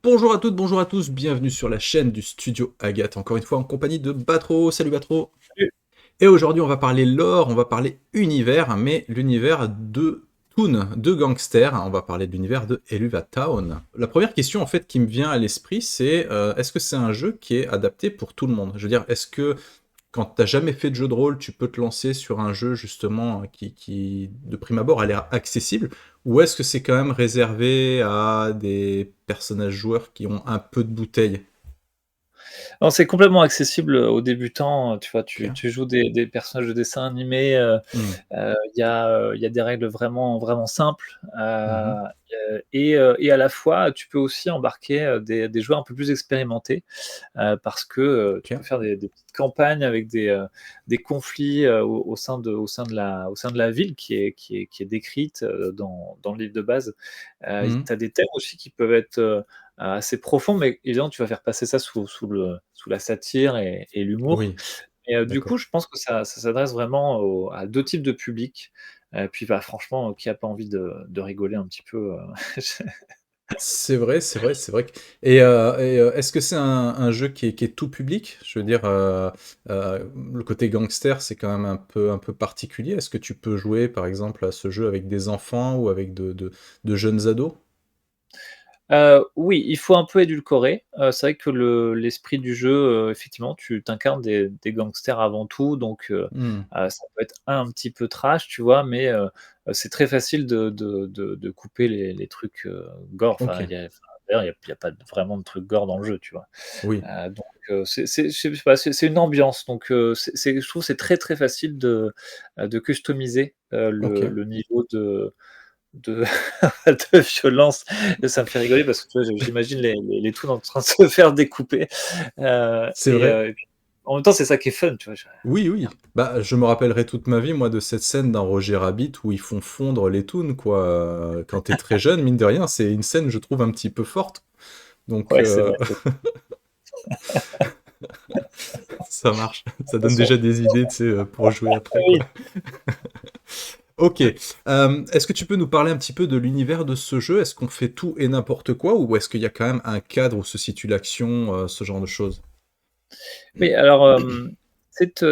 Bonjour à toutes, bonjour à tous, bienvenue sur la chaîne du studio Agathe, encore une fois en compagnie de Batro. Salut Batro. Salut. Et aujourd'hui on va parler lore, on va parler univers, mais l'univers de Toon, de Gangster. On va parler de l'univers de Eluva Town. La première question en fait qui me vient à l'esprit, c'est est-ce que c'est un jeu qui est adapté pour tout le monde? Je veux dire, est-ce que quand t'as jamais fait de jeu de rôle, tu peux te lancer sur un jeu justement qui de prime abord a l'air accessible, ou est-ce que c'est quand même réservé à des personnages joueurs qui ont un peu de bouteille? Non, c'est complètement accessible aux débutants. Tu vois, tu Ok. tu joues des personnages de dessins animés. Hmm. Il y a des règles vraiment, vraiment simples. Mhm. Et à la fois, tu peux aussi embarquer des joueurs un peu plus expérimentés, parce que tu peux Ok. faire des petites campagnes avec des conflits au sein de la ville qui est décrite dans le livre de base. Mhm. Tu as des thèmes aussi qui peuvent être assez profonds, mais évidemment, tu vas faire passer ça sous la satire et l'humour. Oui, Et du coup, d'accord. je pense que ça s'adresse vraiment à 2 types de publics. Puis, bah, franchement, qui a pas envie de rigoler un petit peu, C'est vrai, c'est vrai, c'est vrai. Est-ce que c'est un jeu qui est tout public? Je veux dire, le côté gangster, c'est quand même un peu particulier. Est-ce que tu peux jouer, par exemple, à ce jeu avec des enfants ou avec de jeunes ados? Oui, il faut un peu édulcorer. C'est vrai que l'esprit du jeu, effectivement, tu incarnes des gangsters avant tout, donc Hmm. ça peut être un petit peu trash, tu vois? Mais c'est très facile de couper les trucs, gore. Ok, Enfin, d'ailleurs, il y a pas vraiment de trucs gore dans le jeu, tu vois? oui, Donc je sais pas, c'est une ambiance, donc je trouve que c'est très, très facile de customiser ok. le niveau de de violence. Et ça me fait rigoler parce que tu vois, j'imagine les toons en train de se faire découper, C'est vrai. et puis en même temps, c'est ça qui est fun, tu vois? Oui, oui. Merde. Bah, je me rappellerai toute ma vie, moi, de cette scène dans Roger Rabbit où ils font fondre les toons, quoi. Quand t'es très jeune, mine de rien, c'est une scène, je trouve, un petit peu forte. Donc, Ouais, c'est vrai, c'est ça marche. Ça donne façon déjà des idées, tu sais, pour jouer après, quoi. oui. Ok. Est-ce que tu peux nous parler un petit peu de l'univers de ce jeu? Est-ce qu'on fait tout et n'importe quoi, ou est-ce qu'il y a quand même un cadre où se situe l'action, ce genre de choses? Oui, alors,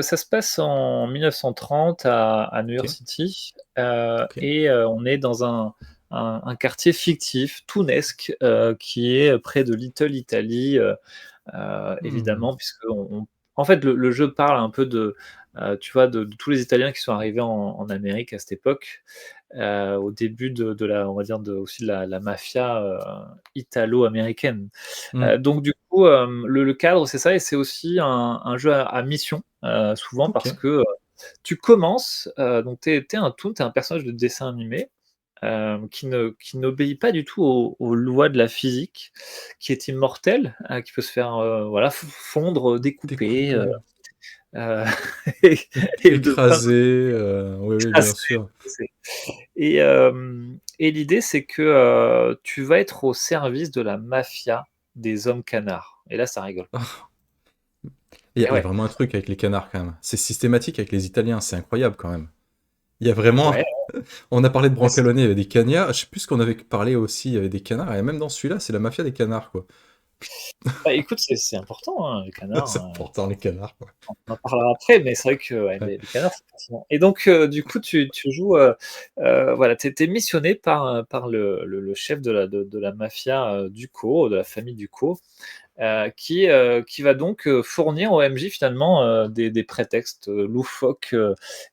ça se passe en 1930 à New York Ok, City, ok. on est dans un quartier fictif, toonesque, qui est près de Little Italy. Hmm. Évidemment, puisque en fait, le jeu parle un peu tu vois, de tous les Italiens qui sont arrivés en Amérique à cette époque, au début de la on va dire aussi de la mafia, italo-américaine. Hmm. Donc du coup, le cadre, c'est ça, et c'est aussi un jeu à mission, souvent Ok. parce que, tu commences, donc tu es un toon, tu es un personnage de dessin animé, qui n'obéit pas du tout aux lois de la physique, qui est immortel, qui peut se faire, voilà, fondre, découper, Découpé. heu et de plein Écrasé. Oui, oui, bien d'écrasé, sûr. et l'idée, c'est que, tu vas être au service de la mafia des hommes canards, et là, ça rigole. Il Et y a ouais, vraiment un truc avec les canards, quand même. C'est systématique avec les Italiens, c'est incroyable, quand même. Il y a vraiment. ouais, On a parlé de mais c'est Brancalone, il y avait des canards. Je sais plus ce qu'on avait parlé aussi, il y avait des canards. Et même dans celui-là, c'est la mafia des canards, quoi. bah, écoute, c'est important, hein, les C'est canards. important, les canards, quoi. On en parlera après, mais c'est vrai que, ouais, Ouais. les canards, c'est fascinant. Et donc, du coup, tu joues, voilà, tu es missionné par le chef de la mafia, Ducaux, de la famille Ducaux, qui va donc, fournir au MJ finalement, des prétextes, loufoques,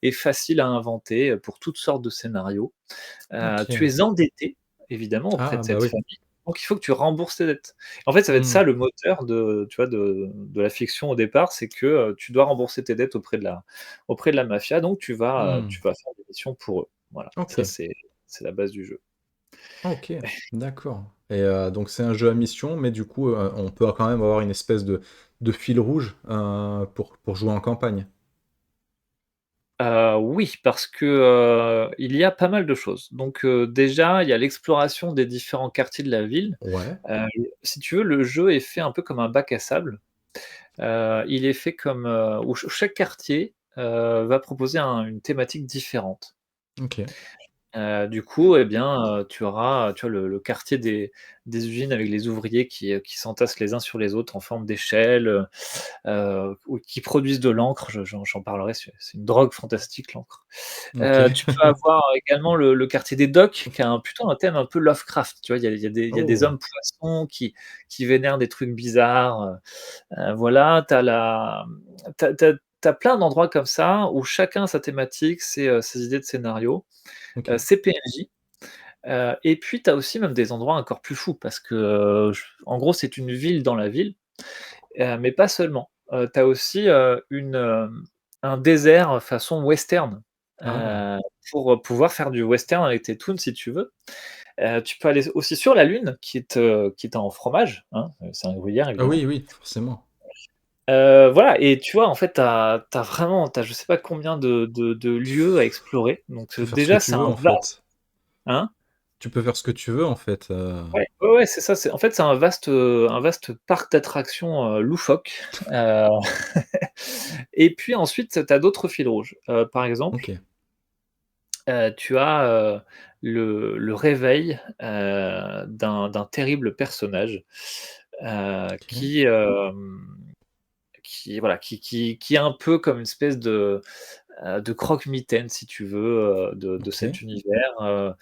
et faciles à inventer, pour toutes sortes de scénarios. Tu Ok. es endetté, évidemment, auprès Ah, de bah cette oui. famille, donc il faut que tu rembourses tes dettes. En fait, ça va être ça Hmm. le moteur tu vois, de la fiction au départ, c'est que, tu dois rembourser tes dettes auprès de la mafia, donc tu Hmm. vas faire des missions pour eux. Voilà, Ok. ça c'est la base du jeu. Ok. D'accord. Et donc, c'est un jeu à mission, mais du coup, on peut quand même avoir une espèce de fil rouge pour jouer en campagne. Oui, parce que, il y a pas mal de choses. Donc, déjà, il y a l'exploration des différents quartiers de la ville. Ouais. Heu, Si tu veux, le jeu est fait un peu comme un bac à sable. Il est fait comme, où chaque quartier, va proposer une thématique différente. Ok. Du coup, eh bien, tu auras, tu vois, le quartier des usines avec les ouvriers qui s'entassent les uns sur les autres en forme d'échelle, ou qui produisent de l'encre. J'en parlerai, c'est une drogue fantastique, l'encre. OK. Tu peux avoir également le quartier des docks qui a plutôt un thème un peu Lovecraft, tu vois? Il y a des Oh! hommes poissons qui vénèrent des trucs bizarres, voilà. Tu as plein d'endroits comme ça où chacun a sa thématique, ses idées de scénario, OK. ses PNJ. Et puis tu as aussi même des endroits encore plus fous parce que, j en gros, c'est une ville dans la ville, mais pas seulement. Tu as aussi, un désert façon western, Ah! heu, pour pouvoir faire du western avec tes toons si tu veux. Tu peux aller aussi sur la Lune qui est en fromage, hein, c'est un gruyère Ah évidemment. oui, oui, forcément. Voilà, et tu vois, en fait, tu as vraiment, je sais pas combien de lieux à explorer, donc Tu peux faire ce que déjà tu c'est veux, un en vaste, fait. hein? Tu peux faire ce que tu veux, en fait, Ouais, ouais, ouais, c'est ça, c'est un vaste parc d'attractions, loufoques, heu et puis ensuite, tu as d'autres fils rouges. Par exemple, OK. tu as, le réveil, d'un terrible personnage, OK. qui voilà, qui est un peu comme une espèce de croque-mitaine si tu veux, de OK. cet univers,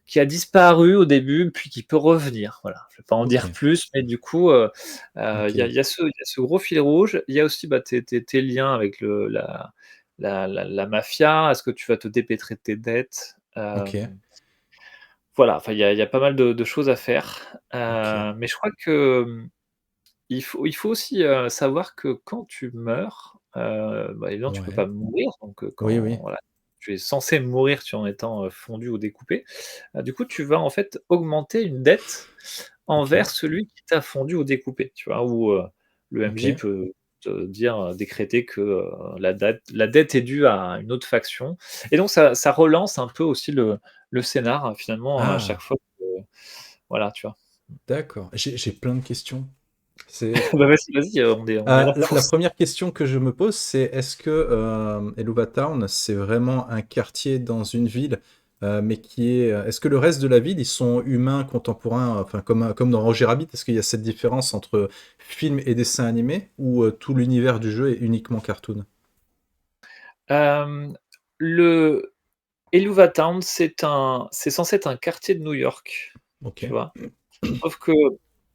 qui a disparu au début, puis qui peut revenir. Voilà, je vais pas en dire OK. plus, mais du coup, OK. il y a ce gros fil rouge. Il y a aussi, bah, tes liens avec la mafia. Est-ce que tu vas te dépêtrer de tes dettes? OK. Voilà, enfin, il y a pas mal de choses à faire, OK. mais je crois que, il faut aussi, savoir que quand tu meurs, bah, évidemment, tu peux Ouais. pas mourir, donc Oui, oui. quand voilà, tu es censé mourir, en étant, fondu ou découpé. Du coup, tu vas, en fait, augmenter une dette OK. envers celui qui t'a fondu ou découpé, tu vois? Ou, le MJ OK. peut te dire, décréter que, la dette est due à une autre faction, et donc ça relance un peu aussi le scénar, finalement, à chaque Ah! fois que voilà, tu vois? D'accord. J'ai plein de questions. C'est Bah, vas-y, vas-y, on est là la pour ça. première question que je me pose, c'est est-ce que, Helluva Town, c'est vraiment un quartier dans une ville, mais qui est, est-ce que le reste de la ville, ils sont humains, contemporains, enfin comme dans Roger Rabbit? Est-ce qu'il y a cette différence entre film et dessin animé ou, tout l'univers du jeu est uniquement cartoon? Hem, le Helluva Town, c'est censé être un quartier de New York, tu OK. vois? Sauf que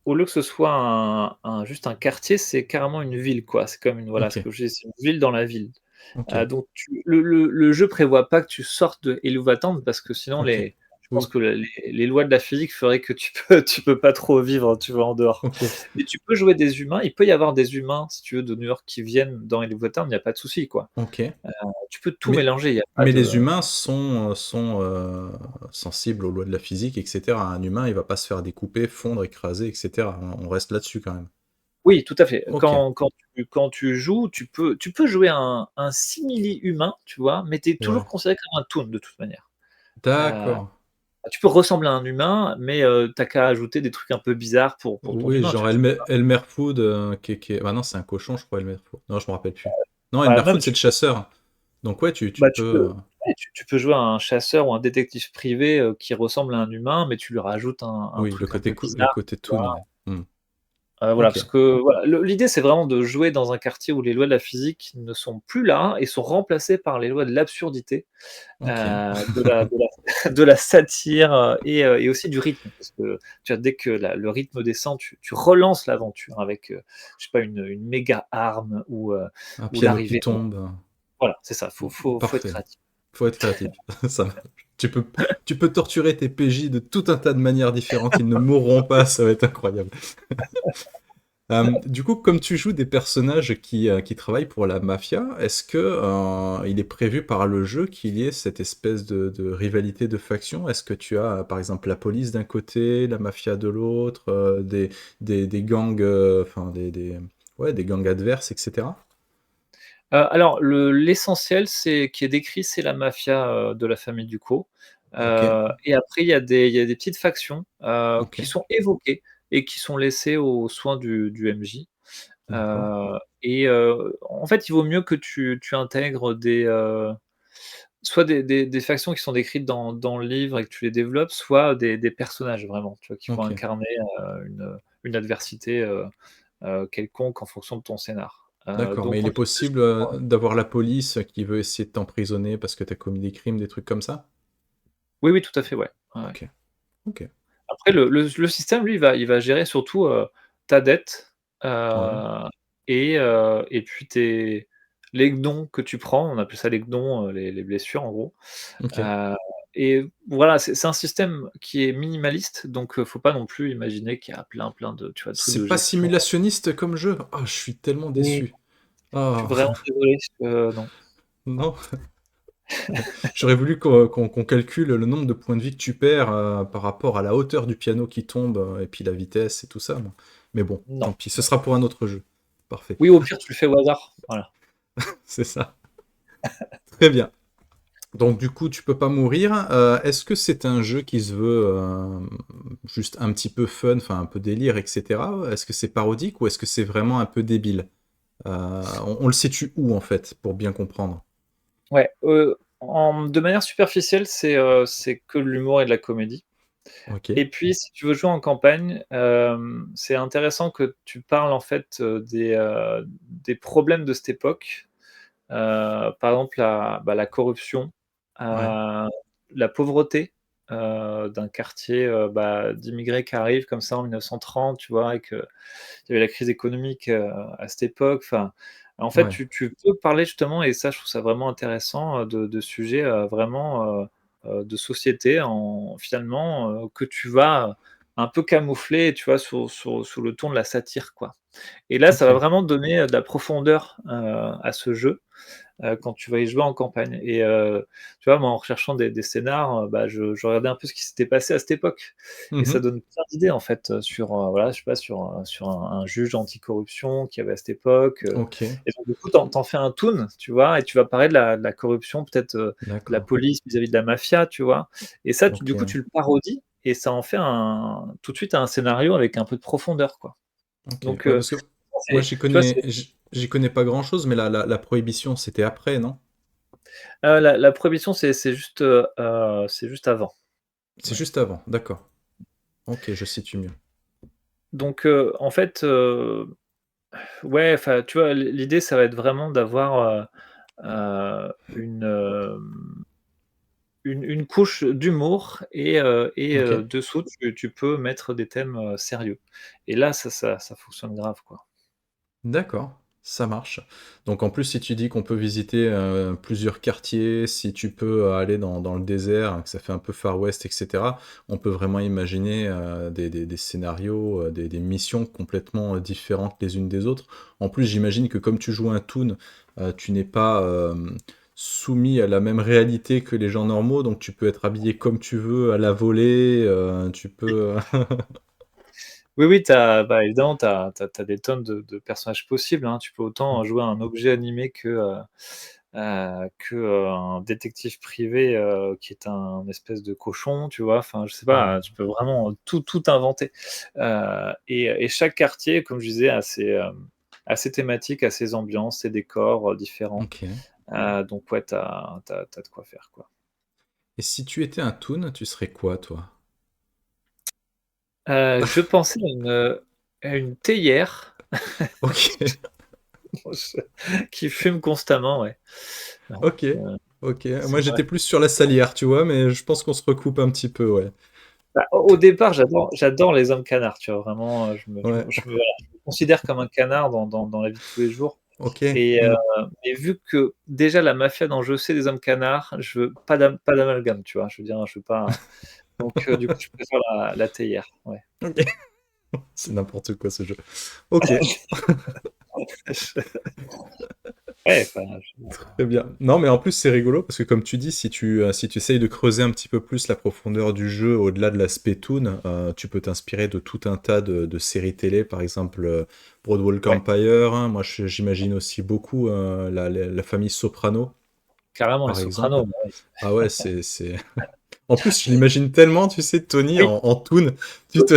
au lieu que ce soit juste un quartier, c'est carrément une ville, quoi. C'est comme voilà, ce OK. que je dis, c'est une ville dans la ville. OK. Donc le jeu prévoit pas que tu sortes de Helluva parce que sinon OK. je pense Oui. que les lois de la physique feraient que tu peux pas trop vivre, tu vois, en dehors. OK. Mais tu peux jouer des humains, il peut y avoir des humains, si tu veux, de New York qui viennent dans Helluva il y a pas de souci, quoi. OK. Tu peux tout Mais mélanger, il y a pas mais de les humains sont, sensibles aux lois de la physique et cetera. Un humain, il va pas se faire découper, fondre, écraser et cetera. On reste là-dessus quand même. Oui, tout à fait. OK, Quand tu joues, tu peux jouer un simili-humain, tu vois? Mais tu es toujours ouais. considéré comme un toon de toute manière. Heu, D'accord. Tu peux ressembler à un humain, mais tu as qu'à ajouter des trucs un peu bizarres pour ton Oui, humain, tu genre vois? Elmer Fudd, qui est bah non, c'est un cochon, je crois, Elmer Fudd. Non, je me rappelle plus. Non, Bah, Elmer même Fudd, c'est le chasseur. Donc ouais, tu bah, tu peux, peux ouais, tu peux jouer un chasseur ou un détective privé, qui ressemble à un humain, mais tu lui rajoutes un oui, truc un peu le bizarre, côté tu vois? toon, ouais. Mmh. Voilà, OK, parce que voilà, l'idée, c'est vraiment de jouer dans un quartier où les lois de la physique ne sont plus là et sont remplacées par les lois de l'absurdité, OK. de la satire, et aussi du rythme. Parce que, tu vois, dès que le rythme descend, tu relances l'aventure avec, je sais pas, une méga arme Un ou piano qui l'arrivée d'un tombe, voilà, c'est ça, faut être parfait. créatif. Faut être créatif. Ça marche. Tu peux tu peux torturer tes PJ de tout un tas de manières différentes, ils ne mourront pas, ça va être incroyable. Du coup, comme tu joues des personnages qui travaillent pour la mafia, est-ce que, il est prévu par le jeu qu'il y ait cette espèce de rivalité de factions? Est-ce que tu as, par exemple, la police d'un côté, la mafia de l'autre, des gangs, enfin ouais, des gangs adverses et cetera? Alors l'essentiel, qui est décrit, c'est la mafia, de la famille Ducos, OK, et après il y a des petites factions, qui OK, sont évoquées et qui sont laissées aux soins du MJ, d'accord. et en fait, il vaut mieux que tu intègres soit des factions qui sont décrites dans le livre et que tu les développes, soit des personnages vraiment, tu vois? Qui vont OK. incarner, une adversité, quelconque en fonction de ton scénar. D'accord, mais Donc il on est utilise possible, d'avoir la police qui veut essayer de t'emprisonner parce que tu as commis des crimes, des trucs comme ça? oui, oui, tout à fait, ouais. Ouais, ouais. OK, OK. Après le système, lui, il va gérer surtout, ta dette, Ouais, et puis tes les dons que tu prends, on appelle ça les dons, les blessures en gros. OK. Heu et voilà, c'est un système qui est minimaliste, donc faut pas non plus imaginer qu'il y a plein de, tu vois, de trucs de C'est pas gestion. simulationniste comme jeu? Ah, je suis tellement Oui, déçu. je suis Ah, vraiment désolé, non. non, j'aurais voulu qu'on calcule le nombre de points de vie que tu perds, par rapport à la hauteur du piano qui tombe, et puis la vitesse et tout ça, moi. Mais bon, Non. tant pis, ce sera pour un autre jeu. Parfait, Oui, au pire, tu le fais au hasard, voilà. c'est ça. Très bien. Donc du coup, tu peux pas mourir. Est-ce que c'est un jeu qui se veut, juste un petit peu fun, enfin un peu délire et cetera? Est-ce que c'est parodique ou est-ce que c'est vraiment un peu débile? On le situe où en fait, pour bien comprendre? Ouais, de manière superficielle, c'est que de l'humour et de la comédie. OK, Et puis, si tu veux jouer en campagne, c'est intéressant que tu parles en fait, des problèmes de cette époque. Par exemple, la corruption, ouais, la pauvreté, d'un quartier, d'immigrés qui arrivent comme ça en 1930, tu vois? Et qu'il y avait la crise économique, à cette époque. Enfin, en fait, ouais. tu peux parler justement, et ça, je trouve ça vraiment intéressant, de sujets, vraiment, de société en finalement, que tu vas un peu camoufler, tu vois? Sous le ton de la satire, quoi. Et là, ça va OK. vraiment donner, de la profondeur, à ce jeu, quand tu vas y jouer en campagne. Et tu vois, moi, en recherchant des scénars, je regardais un peu ce qui s'était passé à cette époque, et ça Mmh. donne plein d'idées, en fait, sur, voilà, je sais pas, sur un juge anticorruption qu'il y avait à cette époque, OK, et donc du coup, tu en fais un toon, tu vois? Et tu vas parler de la corruption, peut-être, de la d'accord. police vis-à-vis de la mafia, tu vois? Et ça, du coup, OK, tu le parodies, et ça en fait tout de suite un scénario avec un peu de profondeur, quoi. OK. Donc Ouais, parce que moi c'est tu vois, c'est j'y connais pas grand-chose, mais la prohibition, c'était après, non? la prohibition, c'est juste avant. C'est Ouais. juste avant, d'accord. OK, je situe mieux. Donc en fait, ouais, enfin, tu vois, l'idée, ça va être vraiment d'avoir, une couche d'humour, et OK. dessous, tu peux mettre des thèmes, sérieux. Et là, ça fonctionne grave, quoi. D'accord, ça marche. Donc en plus, si tu dis qu'on peut visiter, plusieurs quartiers, si tu peux aller dans le désert, que ça fait un peu Far West et cetera, on peut vraiment imaginer, des scénarios, des missions complètement, différentes les unes des autres. En plus, j'imagine que comme tu joues un toon, tu n'es pas, soumis à la même réalité que les gens normaux, donc tu peux être habillé comme tu veux, à la volée, tu peux, Oui, oui, évidemment, tu as des tonnes de personnages possibles, hein. Tu peux autant jouer un objet animé un détective privé, qui est un espèce de cochon, tu vois? Enfin, je sais pas, tu peux vraiment tout inventer. Et chaque quartier, comme je disais, a ses thématiques, a ses ambiances, ses décors, différents. OK. Donc ouais, tu as de quoi faire, quoi. Et si tu étais un toon, tu serais quoi toi? Je pensais à une théière OK, qui fume constamment, ouais. Donc OK, OK. c'est Moi, vrai. j'étais plus sur la salière, tu vois? Mais je pense qu'on se recoupe un petit peu, ouais. Au départ, j'adore les hommes canards, tu vois? Vraiment, Ouais, voilà, je me considère comme un canard dans la vie de tous les jours. OK. Et Mmh. mais vu que déjà la mafia dans Je sais des hommes canards, je veux pas d'amalgame, tu vois? Je veux dire, je veux pas, donc du coup, je préfère la théière, ouais. OK. C'est n'importe quoi ce jeu. OK, Ouais, enfin, très bien. Non, mais en plus, c'est rigolo parce que comme tu dis, si tu essayes de creuser un petit peu plus la profondeur du jeu au-delà de l'aspect toon, tu peux t'inspirer de tout un tas de séries télé, par exemple, Broadwalk ouais, Empire, hein. Moi, j'imagine aussi beaucoup, la famille Soprano, carrément les par exemple. Sopranos, bah oui. Ah ouais, c'est en plus, je l'imagine tellement, tu sais, Tony Oui, en toon, tu te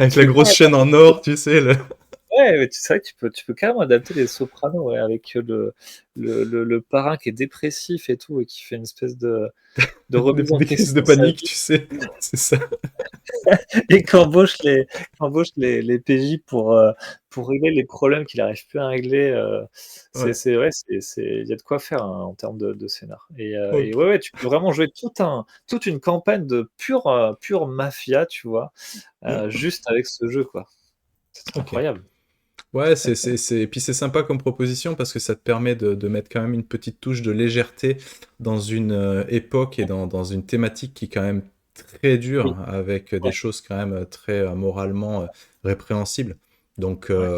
avec la tu grosse crois? chaîne en or, tu sais, le Ouais, mais c'est vrai que tu peux carrément adapter les sopranos, ouais, avec le parrain qui est dépressif et tout et qui fait une espèce de remise en Des crises de question de sa panique, vie tu sais, c'est ça. et qu'embauche les PJ pour régler les problèmes qu'il arrive plus à régler, Ouais, c'est ouais, il y a de quoi faire, hein, en termes de scénar et OK. ouais, ouais, tu peux vraiment jouer toute une campagne de pure mafia, tu vois? Mmh, Juste avec ce jeu, quoi. C'est OK. incroyable. Ouais, et puis c'est sympa comme proposition parce que ça te permet de mettre quand même une petite touche de légèreté dans une époque et dans une thématique qui est quand même très dure, Oui, avec des ouais, choses quand même très moralement répréhensibles. Donc, ouais.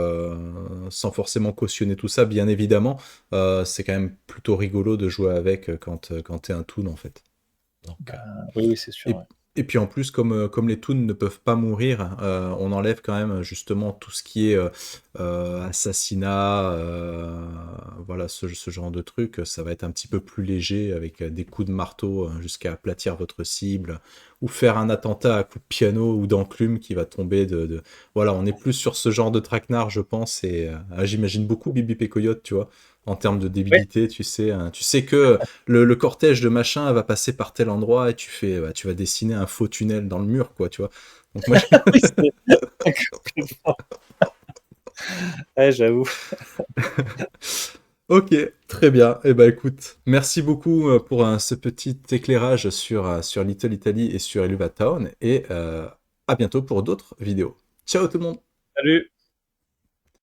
sans forcément cautionner tout ça, bien évidemment, c'est quand même plutôt rigolo de jouer avec quand t'es un toon en fait. Donc, Oui, oui, c'est sûr, et, ouais. et puis en plus, comme les toons ne peuvent pas mourir, on enlève quand même justement tout ce qui est assassinat, voilà, ce genre de truc. Ça va être un petit peu plus léger avec des coups de marteau jusqu'à aplatir votre cible ou faire un attentat à coups de piano ou d'enclume qui va tomber Voilà, on est plus sur ce genre de traquenard, je pense, et j'imagine beaucoup Bibi et Coyote, tu vois, en termes de Ouais. débilité, tu sais, hein. Tu sais que le cortège de machin va passer par tel endroit et bah, tu vas dessiner un faux tunnel dans le mur, quoi, tu vois. Donc moi, Oui, c'est complètement. Ouais, j'avoue. ok, très bien. Eh ben écoute, merci beaucoup pour ce petit éclairage sur Little Italy et sur Eluva Town et à bientôt pour d'autres vidéos. Ciao tout le monde! Salut.